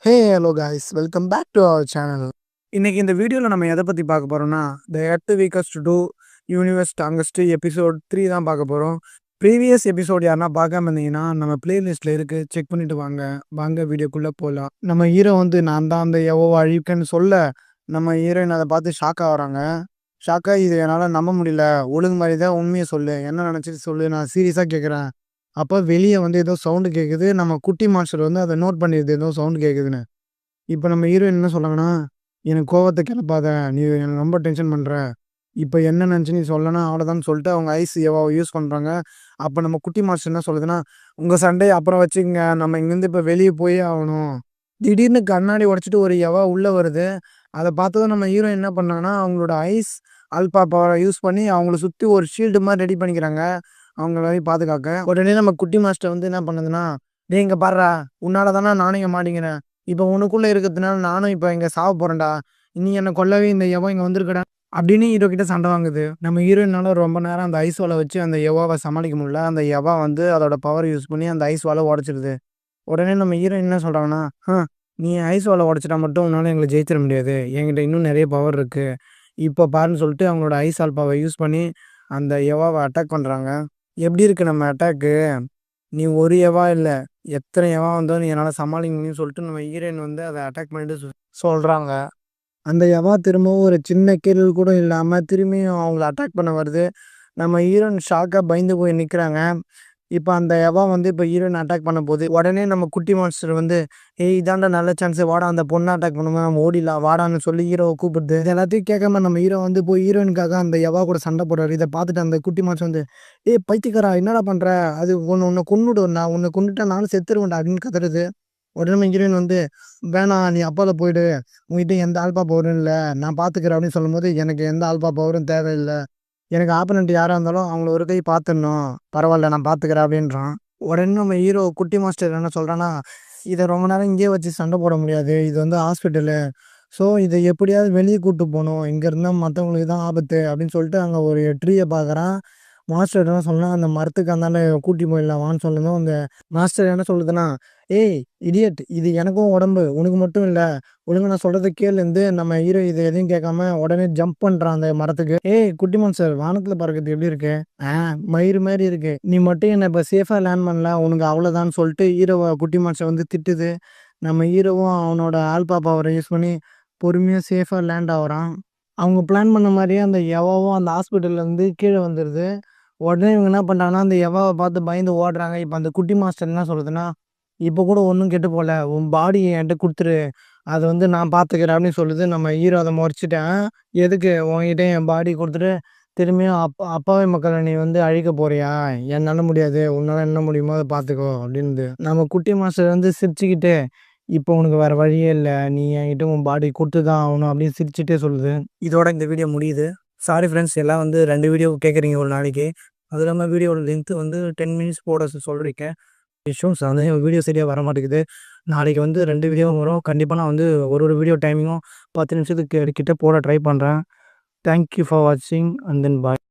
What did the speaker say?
Hey hello guys welcome back to our channel. இன்னைக்கு இந்த வீடியோவில் நம்ம எதை பற்றி பார்க்க போகிறோம்னா the earth weakest to universe strongest episode 3 தான் பார்க்க போகிறோம். ப்ரீவியஸ் எபிசோட் யாருன்னா பார்க்காம இருந்தீங்கன்னா நம்ம பிளேலிஸ்ட்டில் இருக்குது, செக் பண்ணிட்டு வாங்க வீடியோக்குள்ளே போகலாம். நம்ம ஹீரோ வந்து நான் தான் அந்த எவ்வளோ அழிவுக்குன்னு சொல்ல நம்ம ஹீரோயின் அதை பார்த்து ஷாக் ஆகுறாங்க. ஷாக்காக இது என்னால் நம்ப முடியல, ஒழுங்கு மாதிரி தான் உண்மையை சொல்லு, என்ன நினச்சிட்டு சொல்லு, நான் சீரியஸாக கேட்குறேன். அப்போ வெளியே வந்து ஏதோ சவுண்டு கேட்குது. நம்ம குட்டி மாஸ்டர் வந்து அதை நோட் பண்ணிடுது, ஏதோ சவுண்டு கேட்குதுன்னு. இப்போ நம்ம ஹீரோயின் என்ன சொல்கிறாங்கன்னா, எனக்கு கோவத்தை கிளப்பாத, நீ என்னை ரொம்ப டென்ஷன் பண்ணுற, இப்போ என்ன நினச்சி நீ சொல்லனா அவ்வளோதான்னு சொல்லிட்டு அவங்க ஐஸ் எவ்வளோ யூஸ் பண்ணுறாங்க. அப்போ நம்ம குட்டி மாஸ்டர் என்ன சொல்லுதுன்னா, உங்கள் சண்டையை அப்புறம் வச்சுக்கங்க, நம்ம இங்கேருந்து இப்போ வெளியே போயே ஆகணும். திடீர்னு கண்ணாடி உடச்சிட்டு ஒரு உள்ளே வருது. அதை பார்த்ததும் நம்ம ஹீரோயின் என்ன பண்ணாங்கன்னா, அவங்களோட ஐஸ் அல்பா பவரை யூஸ் பண்ணி அவங்கள சுற்றி ஒரு ஷீல்டு மாதிரி ரெடி பண்ணிக்கிறாங்க, அவங்க வரையும் பாதுகாக்க. உடனே நம்ம குட்டி மாஸ்டர் வந்து என்ன பண்ணுதுன்னா, டேய் இங்கே பாடுறா, உன்னால தானே நானும் இங்கே மாட்டிங்கிறேன், இப்போ உனக்குள்ளே இருக்கிறதுனால நானும் இப்போ இங்கே சாவ போகிறேன்டா, நீ என்னை கொல்லவே இந்த இங்கே வந்திருக்கடா அப்படின்னு ஹீரோ கிட்ட சண்டை வாங்குது. நம்ம ஹீரோயினால ரொம்ப நேரம் அந்த ஐஸ் வாலை வச்சு அந்த எவாவை சமாளிக்க முடியல. அந்த எவா வந்து அதோட பவர் யூஸ் பண்ணி அந்த ஐஸ் வாலை உடச்சிடுது. உடனே நம்ம ஹீரோயின் என்ன சொல்கிறாங்கன்னா, நீ ஐஸ் வாலை உடச்சிட்டா மட்டும் உன்னால் எங்களை ஜெயிச்சிட முடியாது, என்கிட்ட இன்னும் நிறைய பவர் இருக்குது, இப்போ பாருன்னு சொல்லிட்டு அவங்களோட ஐஸ் ஆல்பாவை யூஸ் பண்ணி அந்த எவாவை அட்டாக் பண்ணுறாங்க. எப்படி இருக்குது நம்ம அட்டாக்கு, நீ ஒரு எவா இல்லை எத்தனை எவா வந்தாலும் நீ என்னால் சமாளிக்க முடியும்னு சொல்லிட்டு நம்ம ஹீரோயின் வந்து அதை அட்டாக் பண்ணிட்டு சொல்கிறாங்க. அந்த எவா திரும்பவும் ஒரு சின்ன கேள்வி கூட இல்லாமல் திரும்பியும் அவங்கள அட்டாக் பண்ண வருது. நம்ம ஹீரோயின் ஷாக்காக பயந்து போய் நிற்கிறாங்க. இப்போ அந்த எவா வந்து இப்போ ஹீரோயின் அட்டாக் பண்ண போகுது. உடனே நம்ம குட்டி மான்ஸ்டர் வந்து, ஏய் இதாண்டா நல்ல சான்ஸு, வாடா அந்த பொண்ணை அட்டாக் பண்ணுவோம், நம்ம ஓடிடலாம் வாடான்னு சொல்லி ஹீரோவை கூப்பிடுது. இது எல்லாத்தையும் கேட்காம நம்ம ஹீரோ வந்து போய் ஹீரோயினுக்காக அந்த எவா கூட சண்டை போடுறாரு. இதை பார்த்துட்டு அந்த குட்டி மான்ஸ்டர் வந்து, ஏய் பைத்தியக்காரா என்னடா பண்ணுற, அது உன்னை கொன்னுடுவேன்டா, உன்னை கொண்டுட்டா நானும் செத்துருவேன்டா அப்படின்னு கத்துறது. உடனே ஹீரோயின் வந்து, வேணாம் நீ அப்பாவில் போயிடு, உங்ககிட்ட எந்த ஆல்பா பவரும் இல்லை, நான் பார்த்துக்கிறேன் அப்படின்னு சொல்லும்போது, எனக்கு எந்த ஆல்பா பவரும் தேவையில்லை, எனக்கு ஆப்பனண்ட் யாராக இருந்தாலும் அவங்கள ஒரு கை பார்த்துடணும், பரவாயில்ல நான் பார்த்துக்கிறேன் அப்படின்றான். உடனே நம்ம ஹீரோ குட்டி மாஸ்டர் என்ன சொல்கிறான்னா, இதை ரொம்ப நேரம் இங்கேயே வச்சு சண்டை போட முடியாது, இது வந்து ஹாஸ்பிட்டலு, ஸோ இதை எப்படியாவது வெளியே கூப்பிட்டு போகணும், இங்கே இருந்தால் மற்றவங்களுக்கு தான் ஆபத்து அப்படின்னு சொல்லிட்டு அங்கே ஒரு ட்ரீயை பார்க்குறான். மாஸ்டர் என்ன சொல்லலாம், அந்த மரத்துக்கு அந்தாண்ட கூட்டி போயிடலாம் வான்னு சொல்லணும். அந்த மாஸ்டர் என்ன சொல்லுதுன்னா, ஏய் இடியட், இது எனக்கும் உடம்பு உனக்கு மட்டும் இல்லை, ஒழுங்கு நான் சொல்கிறத கேளுந்து நம்ம ஹீரோ இதை எதையும் கேட்காம உடனே ஜம்ப் பண்ணுறான் அந்த மரத்துக்கு. ஏய் குட்டி மான்ஸ்டர் வானத்தில் பறக்கிறது எப்படி இருக்கு, மயிறு மாதிரி இருக்கு, நீ மட்டும் என்னை இப்போ சேஃபாக லேண்ட் பண்ணல உனக்கு அவ்வளோதான்னு சொல்லிட்டு ஹீரோவை குட்டி மான்ஸ்டர் வந்து திட்டுது. நம்ம ஹீரோவும் அவனோட ஆல்பா பவரை யூஸ் பண்ணி பொறுமையாக சேஃபாக லேண்ட் ஆகுறான். அவங்க பிளான் பண்ண மாதிரியே அந்த எவாவும் அந்த ஹாஸ்பிட்டல்லேருந்து கீழே வந்துடுது. உடனே இவங்க என்ன பண்ணுறாங்கன்னா, அந்த எவாவை பார்த்து பயந்து ஓடுறாங்க. இப்போ அந்த குட்டி மாஸ்டர் என்ன சொல்லுதுன்னா, இப்போ கூட ஒன்றும் கெட்டு போகல, உன் பாடி என்கிட்ட கொடுத்துரு, அதை வந்து நான் பார்த்துக்கிறேன் அப்படின்னு சொல்லுது. நம்ம ஹீரோ அதை முறைச்சிட்டேன், எதுக்கு உன்கிட்ட என் பாடி கொடுத்துட்டு திரும்பியும் அப்பாவி மக்களை நீ வந்து அழிக்க போறியா, என்னால் முடியாது, உன்னால் என்ன முடியுமோ அதை பார்த்துக்கோ அப்படின்னு நம்ம குட்டி மாஸ்டர் வந்து சிரிச்சுக்கிட்டு, இப்போ உனக்கு வேறு வழியே இல்லை, நீ என்கிட்ட உன் பாடி கொடுத்து தான் ஆகணும் அப்படின்னு சிரிச்சுட்டே சொல்லுது. இதோட இந்த வீடியோ முடியுது. சாரி ஃப்ரெண்ட்ஸ், எல்லாம் வந்து 2 வீடியோ கேட்குறீங்க ஒரு நாளைக்கு, அது இல்லாமல் வீடியோட லென்த்து வந்து 10 மினிட்ஸ் போட சொல்கிறீங்க. இஷ்யூஸ் வந்து வீடியோ சரியாக வர மாட்டேங்குது. நாளைக்கு வந்து 2 வீடியோ வரும். கண்டிப்பாக நான் வந்து ஒரு வீடியோ டைமிங்கும் 10 நிமிஷத்துக்கு கிட்ட போட ட்ரை பண்ணுறேன். தேங்க்யூ ஃபார் வாட்சிங் அண்ட் தென் பாய்.